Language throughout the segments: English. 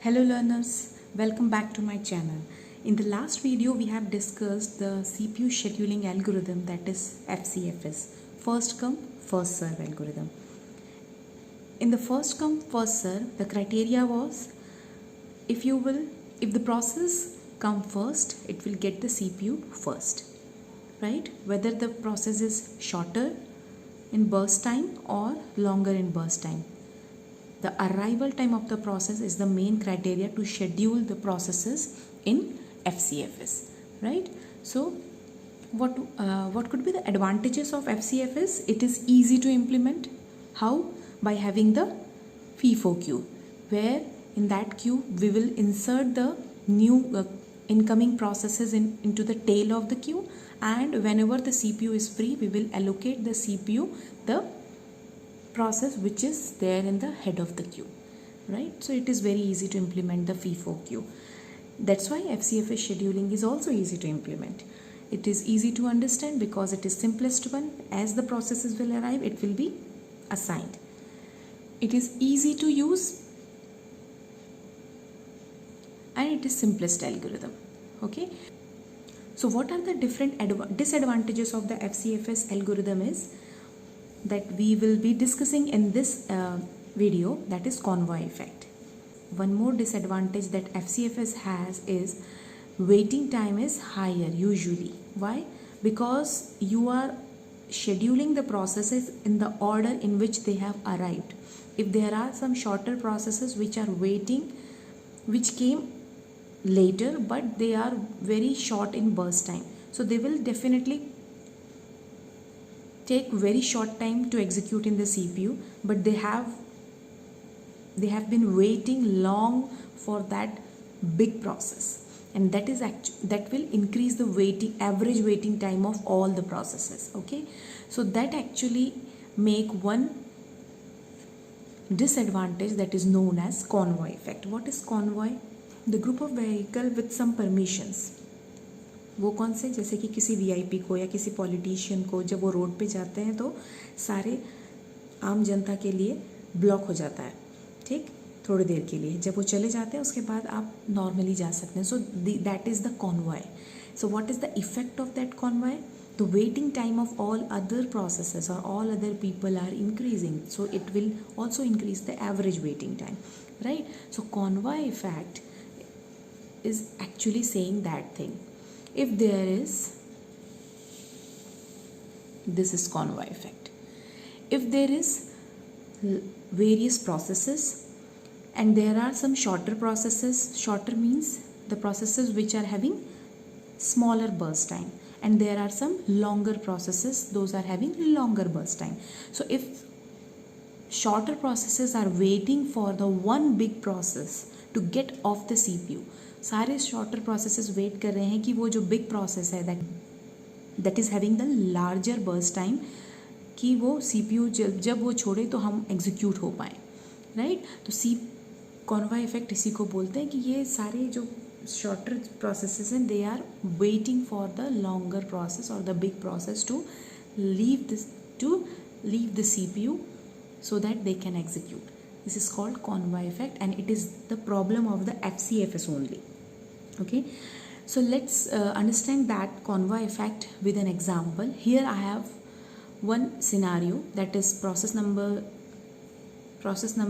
Hello learners, welcome back to my channel. In the last video we have discussed the CPU scheduling algorithm, that is FCFS, first come first serve algorithm. In the first come first serve, the criteria was if the process come first, it will get the CPU first, right? Whether the process is shorter in burst time or longer in burst time. The arrival time of the process is the main criteria to schedule the processes in FCFS, right? So what could be the advantages of FCFS? It is easy to implement. How? By having the FIFO queue, where in that queue we will insert the new incoming processes into the tail of the queue, and whenever the CPU is free, we will allocate the CPU the process which is there in the head of the queue, right? So it is very easy to implement the FIFO queue. That's why FCFS scheduling is also easy to implement. It is easy to understand because it is simplest one. As the processes will arrive, it will be assigned. It is easy to use and it is simplest algorithm. Okay. So what are the different disadvantages of the FCFS algorithm is that we will be discussing in this video, that is convoy effect. One more disadvantage that FCFS has is waiting time is higher usually. Why? Because you are scheduling the processes in the order in which they have arrived. If there are some shorter processes which are waiting, which came later but they are very short in burst time, so they will definitely take very short time to execute in the CPU, but they have been waiting long for that big process, and that will increase the average waiting time of all the processes. Okay, so that actually make one disadvantage, that is known as convoy effect. What is convoy? The group of vehicle with some permissions. वो कौन से? जैसे कि किसी VIP को या किसी politician को जब वो रोड पे जाते हैं तो सारे आम जनता के लिए ब्लॉक हो जाता है, ठीक, थोड़ी देर के लिए. जब वो चले जाते हैं उसके बाद आप नॉर्मली जा सकते हैं. So that is the convoy. So what is the effect of that convoy? The waiting time of all other processes or all other people are increasing, so it will also increase the average waiting time, right? So convoy effect is actually saying that thing. If there is, this is convoy effect. If there is various processes and there are some shorter processes, shorter means the processes which are having smaller burst time, and there are some longer processes, those are having longer burst time. So if shorter processes are waiting for the one big process to get off the CPU, सारे shorter processes wait कर रहे हैं कि वो जो big process है that is having the larger burst time, कि वो CPU जब वो छोड़े तो हम एग्जीक्यूट हो पाएँ, राइट? तो कॉन्वॉय इफेक्ट इसी को बोलते हैं कि ये सारे जो शॉर्टर प्रोसेसेस हैं they are waiting for the longer process और the big process to leave the CPU so that they can execute. This is called convoy effect and it is the problem of the FCFS only. Okay, so let's understand that convoy effect with an example. Here I have one scenario, that is process number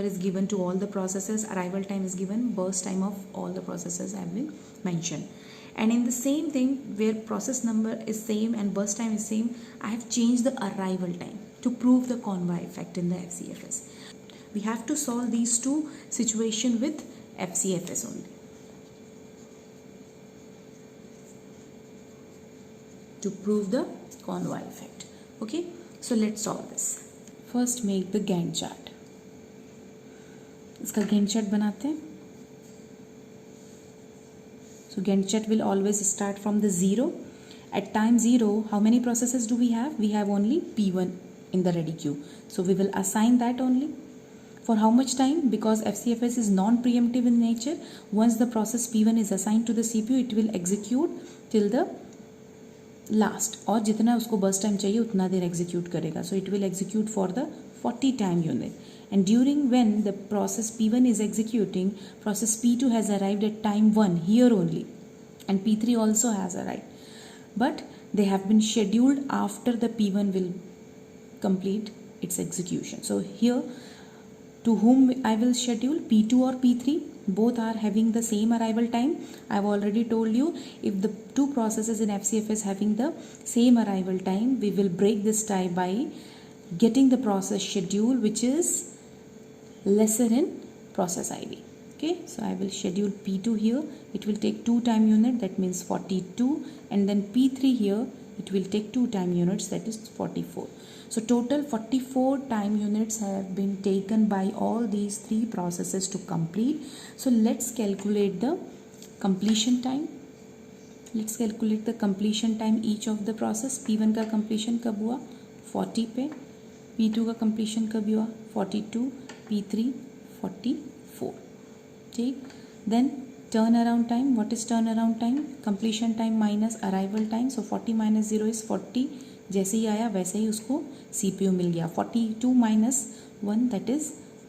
is given to all the processes, arrival time is given, burst time of all the processes have been mentioned, and in the same thing where process number is same and burst time is same, I have changed the arrival time to prove the convoy effect in the FCFS. We have to solve these two situations with FCFS only to prove the convoy effect. Okay, so let's solve this. First make the Gantt chart. इसका Gantt chart बनाते हैं. So Gantt chart will always start from the 0. At time 0, how many processes do we have? We have only P1 in the ready queue. So we will assign that only. For how much time? Because FCFS is non-preemptive in nature. Once the process P1 is assigned to the CPU, it will execute till the last. और जितना उसको burst time चाहिए उतना देर execute करेगा. So it will execute for the 40 time unit. and during when the process P1 is executing, process P2 has arrived at time 1 here only, and P3 also has arrived, but they have been scheduled after the P1 will complete its execution. So here, to whom I will schedule, P2 or P3, both are having the same arrival time. I have already told you, if the two processes in FCF is having the same arrival time, we will break this tie by getting the process schedule which is lesser in process ID. Okay, so I will schedule P2 here, it will take 2 time unit, that means 42, and then P3 here, it will take 2 time units, that is 44. So total 44 time units have been taken by all these 3 processes to complete. So let's calculate the completion time. Let's calculate the completion time each of the process. P1 का completion कब हुआ 40 पे, P2 का completion कब हुआ 42, P3 44. ठीक, then turnaround time. What is turnaround time? Completion time minus arrival time. So 40 minus 0 is 40. जैसे ही आया वैसे ही उसको CPU मिल गया. 42 minus 1, that is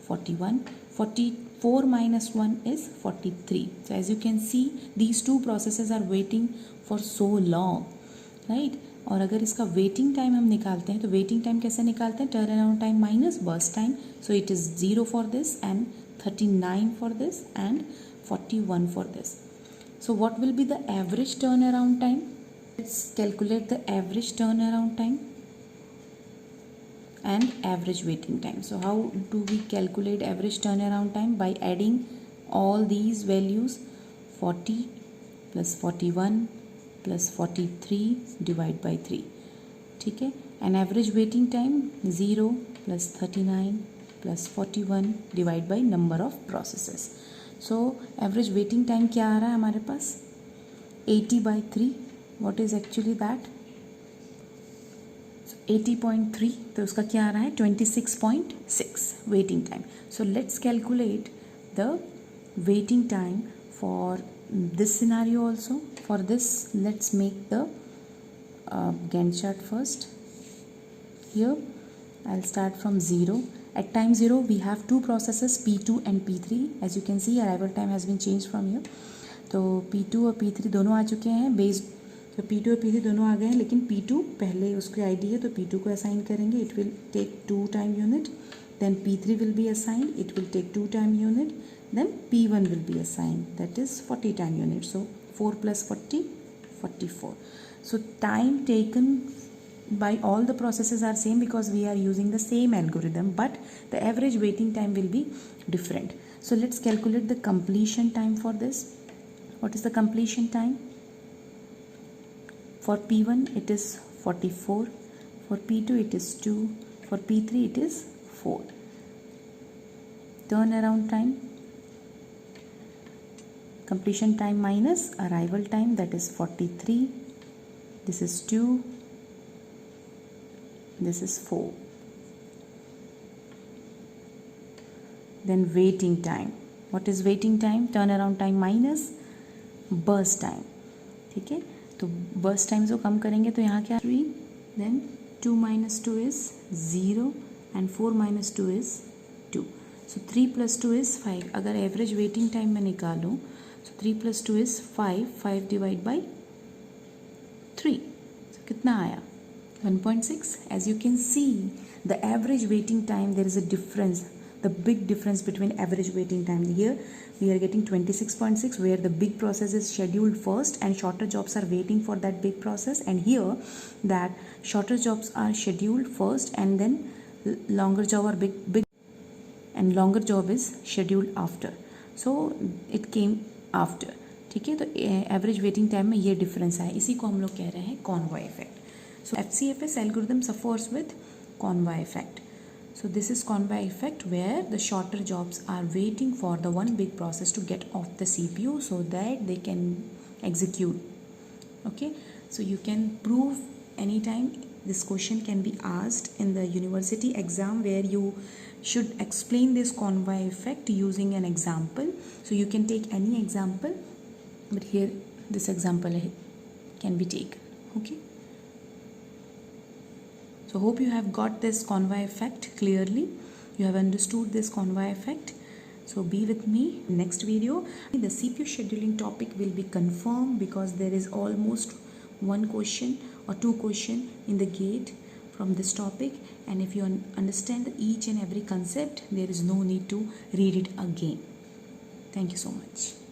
41. 44 minus 1 is 43. So as you can see, these two processes are waiting for so long, right? और अगर इसका waiting time हम निकालते हैं तो वेटिंग टाइम कैसे निकालते हैं? Turn around time minus burst time. So it is 0 for this and 39 for this and 41 for this. So what will be the average turnaround time? Let's calculate the average turnaround time and average waiting time. So how do we calculate average turnaround time? By adding all these values, 40 plus 41 plus 43 divide by 3. ठीक है, and average waiting time 0 plus 39 plus 41 divide by number of processes. So average waiting time क्या आ रहा है हमारे पास? 80 by 3. What is actually that? So 80.3. तो उसका क्या आ रहा है? 26.6 waiting time. So let's calculate the waiting time for this scenario also. For this, let's make the Gantt chart first. Here I'll start from 0. At time 0 we have two processes P2 and P3. As you can see, arrival time has been changed from here. तो P2 और P3 दोनों आ चुके हैं based. तो P2 और P3 दोनों आ गए हैं, लेकिन P2 पहले उसकी आईडी है तो P2 को असाइन करेंगे. It will take 2 time unit. Then P3 will be assign, it will take 2 time unit. Then P1 will be assign, that is 40 time unit. So 4 plus 40, 44. So time taken by all the processes are same because we are using the same algorithm, but the average waiting time will be different. So let's calculate the completion time for this. What is the completion time? For P1 it is 44, for P2 it is 2, for P3 it is 4. Turnaround time, completion time minus arrival time, that is 43. This is 2. This is 4. Then waiting time. What is waiting time? Turnaround time minus burst time. ठीक है, तो burst time जो कम करेंगे तो यहाँ क्या 3. Then 2 minus 2 is 0 and 4 minus 2 is 2. So 3 plus 2 is 5. अगर average waiting time मैं निकालूँ so 3 plus 2 is 5. 5 divide by 3. So कितना आया? 1.6. As you can see, the average waiting time, there is a difference, the big difference between average waiting time. Here we are getting 26.6 where the big process is scheduled first and shorter jobs are waiting for that big process, and here that shorter jobs are scheduled first and then longer job or big and longer job is scheduled after. So it came after. ठीक है, तो average waiting time में ये difference है. इसी को हम लोग कह रहे हैं convoy effect. So FCFS algorithm suffers with convoy effect. So this is convoy effect where the shorter jobs are waiting for the one big process to get off the CPU so that they can execute. Okay, so you can prove anytime. This question can be asked in the university exam where you should explain this convoy effect using an example. So you can take any example, but here this example can be taken. Okay. So hope you have got this convoy effect clearly. you have understood this convoy effect. So be with me next video. The CPU scheduling topic will be confirmed because there is almost one question or two question in the gate from this topic, and if you understand each and every concept, there is no need to read it again. Thank you so much.